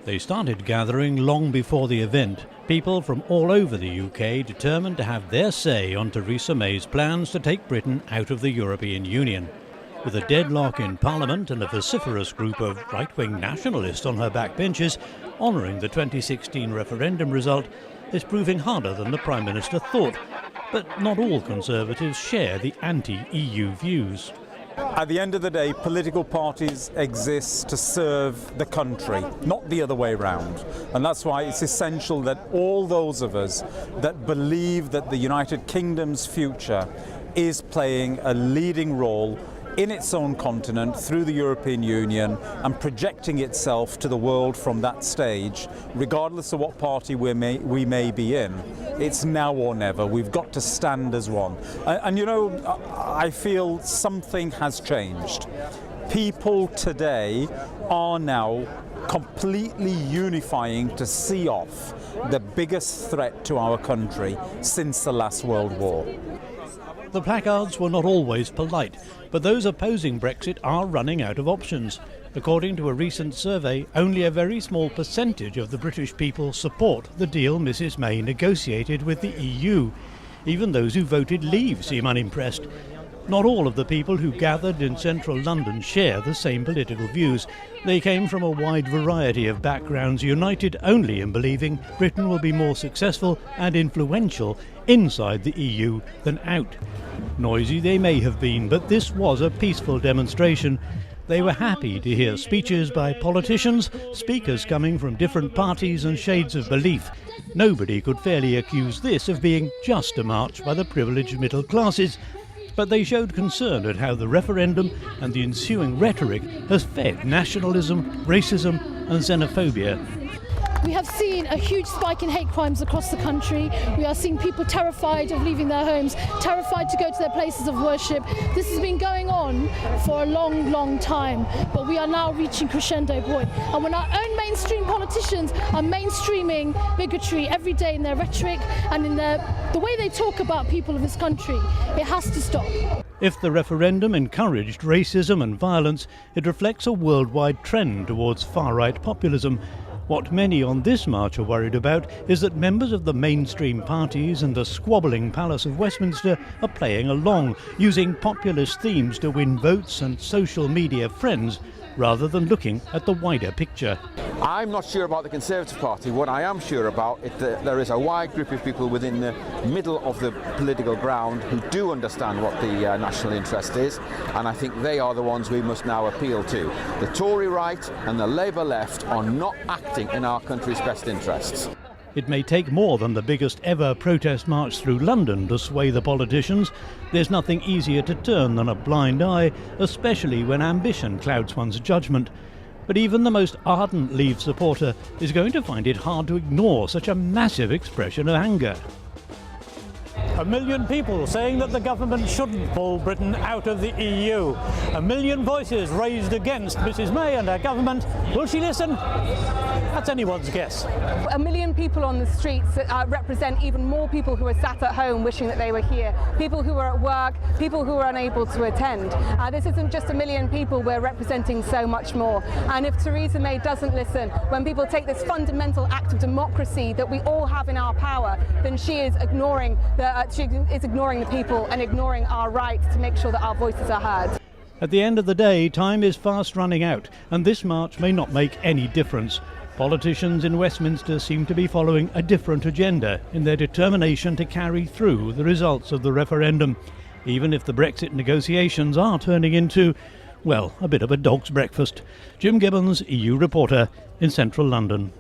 They started gathering long before the event, people from all over the UK determined to have their say on Theresa May's plans to take Britain out of the European Union. With a deadlock in Parliament and a vociferous group of right-wing nationalists on her backbenches honouring the 2016 referendum result, is proving harder than the Prime Minister thought. But not all Conservatives share the anti-EU views. At the end of the day, political parties exist to serve the country, not the other way around. And that's why it's essential that all those of us that believe that the United Kingdom's future is playing a leading role in its own continent through the European Union and projecting itself to the world from that stage, regardless of what party we may be in. It's now or never. We've got to stand as one. And you know, I feel something has changed. People today are now completely unifying to see off the biggest threat to our country since the last World War. The placards were not always polite, but those opposing Brexit are running out of options. According to a recent survey, only a very small percentage of the British people support the deal Mrs May negotiated with the EU. Even those who voted Leave seem unimpressed. Not all of the people who gathered in central London share the same political views. They came from a wide variety of backgrounds, united only in believing Britain will be more successful and influential inside the EU than out. Noisy they may have been, but this was a peaceful demonstration. They were happy to hear speeches by politicians, speakers coming from different parties and shades of belief. Nobody could fairly accuse this of being just a march by the privileged middle classes. But they showed concern at how the referendum and the ensuing rhetoric has fed nationalism, racism and xenophobia. We have seen a huge spike in hate crimes across the country. We are seeing people terrified of leaving their homes, terrified to go to their places of worship. This has been going on for a long, long time, but we are now reaching crescendo point. And when our own mainstream politicians are mainstreaming bigotry every day in their rhetoric and in the way they talk about people of this country, it has to stop. If the referendum encouraged racism and violence, it reflects a worldwide trend towards far-right populism. What many on this march are worried about is that members of the mainstream parties and the squabbling Palace of Westminster are playing along, using populist themes to win votes and social media friends, rather than looking at the wider picture. I'm not sure about the Conservative Party. What I am sure about is that there is a wide group of people within the middle of the political ground who do understand what the national interest is, and I think they are the ones we must now appeal to. The Tory right and the Labour left are not acting in our country's best interests. It may take more than the biggest ever protest march through London to sway the politicians. There's nothing easier to turn than a blind eye, especially when ambition clouds one's judgment. But even the most ardent Leave supporter is going to find it hard to ignore such a massive expression of anger. 1 million people saying that the government shouldn't pull Britain out of the EU. 1 million voices raised against Mrs May and her government. Will she listen? That's anyone's guess. 1 million people on the streets represent even more people who are sat at home wishing that they were here, people who are at work, people who are unable to attend. This isn't just 1 million people, we're representing so much more. And if Theresa May doesn't listen, when people take this fundamental act of democracy that we all have in our power, then she is ignoring the people and ignoring our right to make sure that our voices are heard. At the end of the day, time is fast running out, and this march may not make any difference. Politicians in Westminster seem to be following a different agenda in their determination to carry through the results of the referendum, even if the Brexit negotiations are turning into, well, a bit of a dog's breakfast. Jim Gibbons, EU reporter in central London.